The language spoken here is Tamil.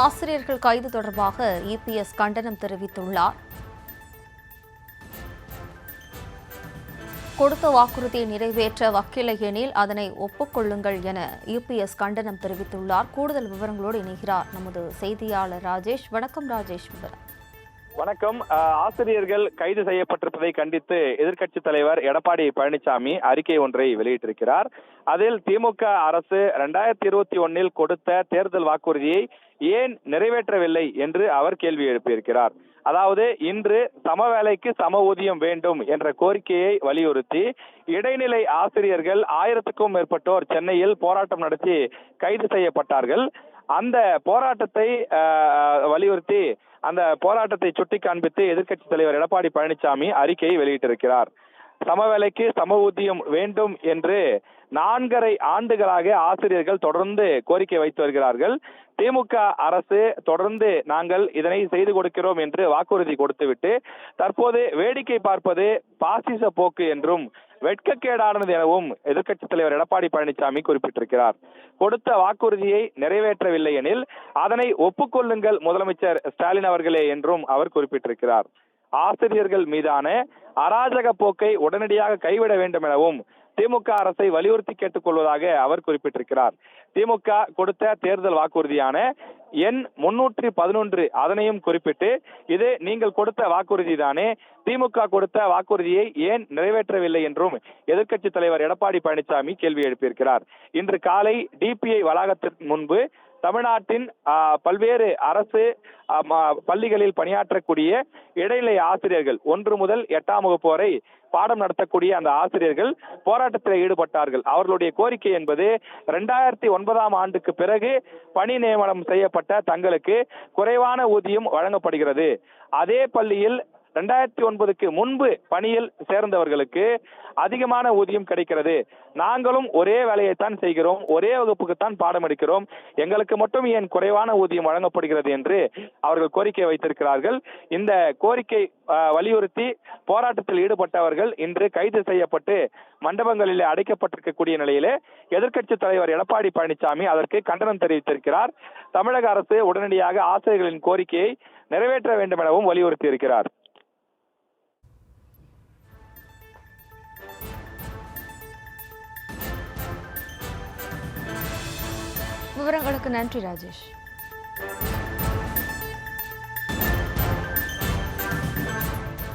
ஆசிரியர்கள் கைது தொடர்பாக இபிஎஸ் கண்டனம் தெரிவித்துள்ளார். கொடுத்த வாக்குறுதியை நிறைவேற்ற வக்கில்லை எனில் அதனை ஒப்புக்கொள்ளுங்கள் என இபிஎஸ் கண்டனம் தெரிவித்துள்ளார். கூடுதல் விவரங்களோடு இணைகிறார் நமது செய்தியாளர் ராஜேஷ். வணக்கம் ராஜேஷ். வணக்கம். ஆசிரியர்கள் கைது செய்யப்பட்டிருப்பதை கண்டித்து எதிர்க்கட்சித் தலைவர் எடப்பாடி பழனிசாமி அறிக்கை ஒன்றை வெளியிட்டிருக்கிறார். அதில் திமுக அரசு 2021 கொடுத்த தேர்தல் வாக்குறுதியை ஏன் நிறைவேற்றவில்லை என்று அவர் கேள்வி எழுப்பியிருக்கிறார். அதாவது இன்று சம வேலைக்கு சம ஊதியம் வேண்டும் என்ற கோரிக்கையை வலியுறுத்தி இடைநிலை ஆசிரியர்கள் 1000க்கும் மேற்பட்டோர் சென்னையில் போராட்டம் நடத்தி கைது செய்யப்பட்டார்கள். அந்த போராட்டத்தை வலியுறுத்தி அந்த போராட்டத்தை சுட்டி காண்பித்து எதிர்க்கட்சித் தலைவர் எடப்பாடி பழனிசாமி அறிக்கையை வெளியிட்டிருக்கிறார். சம வேலைக்கு சம ஊதியம் வேண்டும் என்று 4.5 ஆண்டுகளாக ஆசிரியர்கள் தொடர்ந்து கோரிக்கை வைத்து வருகிறார்கள். திமுக அரசு தொடர்ந்து நாங்கள் இதனை செய்து கொடுக்கிறோம் என்று வாக்குறுதி கொடுத்துவிட்டு தற்போது வேடிக்கை பார்ப்பது பாசிச போக்கு என்றும் வெட்கக்கேடானது எனவும் எதிர்க்கட்சித் தலைவர் எடப்பாடி பழனிசாமி குறிப்பிட்டிருக்கிறார். கொடுத்த வாக்குறுதியை நிறைவேற்றவில்லை எனில் அதனை ஒப்புக்கொள்ளுங்கள் முதலமைச்சர் ஸ்டாலின் அவர்களே என்றும் அவர் குறிப்பிட்டிருக்கிறார். ஆசிரியர்கள் மீதான அராஜக போக்கை உடனடியாக கைவிட வேண்டும் எனவும் திமுக அரசை வலியுறுத்தி கேட்டுக் கொள்வதாக அவர் குறிப்பிட்டிருக்கிறார். திமுக கொடுத்த தேர்தல் வாக்குறுதியான எண் 311 அதனையும் குறிப்பிட்டு இது நீங்கள் கொடுத்த வாக்குறுதி தானே, திமுக கொடுத்த வாக்குறுதியை ஏன் நிறைவேற்றவில்லை என்றும் எதிர்க்கட்சித் தலைவர் எடப்பாடி பழனிசாமி கேள்வி எழுப்பியிருக்கிறார். இன்று காலை டிபிஐ வளாகத்திற்கு முன்பு தமிழ்நாட்டின் பல்வேறு அரசு பள்ளிகளில் பணியாற்றக்கூடிய இடைநிலை ஆசிரியர்கள் 1 முதல் 8ஆம் வகுப்பு வரை பாடம் நடத்தக்கூடிய அந்த ஆசிரியர்கள் போராட்டத்தில் ஈடுபட்டார்கள். அவர்களுடைய கோரிக்கை என்பது 2009ஆம் ஆண்டுக்கு பிறகு பணி நியமனம் செய்யப்பட்ட தங்களுக்கு குறைவான ஊதியம் வழங்கப்படுகிறது. அதே பள்ளியில் 2009க்கு முன்பு பணியில் சேர்ந்தவர்களுக்கு அதிகமான ஊதியம் கிடைக்கிறது. நாங்களும் ஒரே வேலையைத்தான் செய்கிறோம், ஒரே வகுப்புக்குத்தான் பாடம் எடுக்கிறோம், எங்களுக்கு மட்டும் ஏன் குறைவான ஊதியம் வழங்கப்படுகிறது என்று அவர்கள் கோரிக்கை வைத்திருக்கிறார்கள். இந்த கோரிக்கை வலியுறுத்தி போராட்டத்தில் ஈடுபட்டவர்கள் இன்று கைது செய்யப்பட்டு மண்டபங்களில் அடைக்கப்பட்டிருக்கக்கூடிய நிலையிலே எதிர்க்கட்சித் தலைவர் எடப்பாடி பழனிசாமி அதற்கு கண்டனம் தெரிவித்திருக்கிறார். தமிழக அரசு உடனடியாக ஆசிரியர்களின் கோரிக்கையை நிறைவேற்ற வேண்டும் எனவும் வலியுறுத்தி இருக்கிறார். விவரங்களுக்கு நன்றி ராஜேஷ்.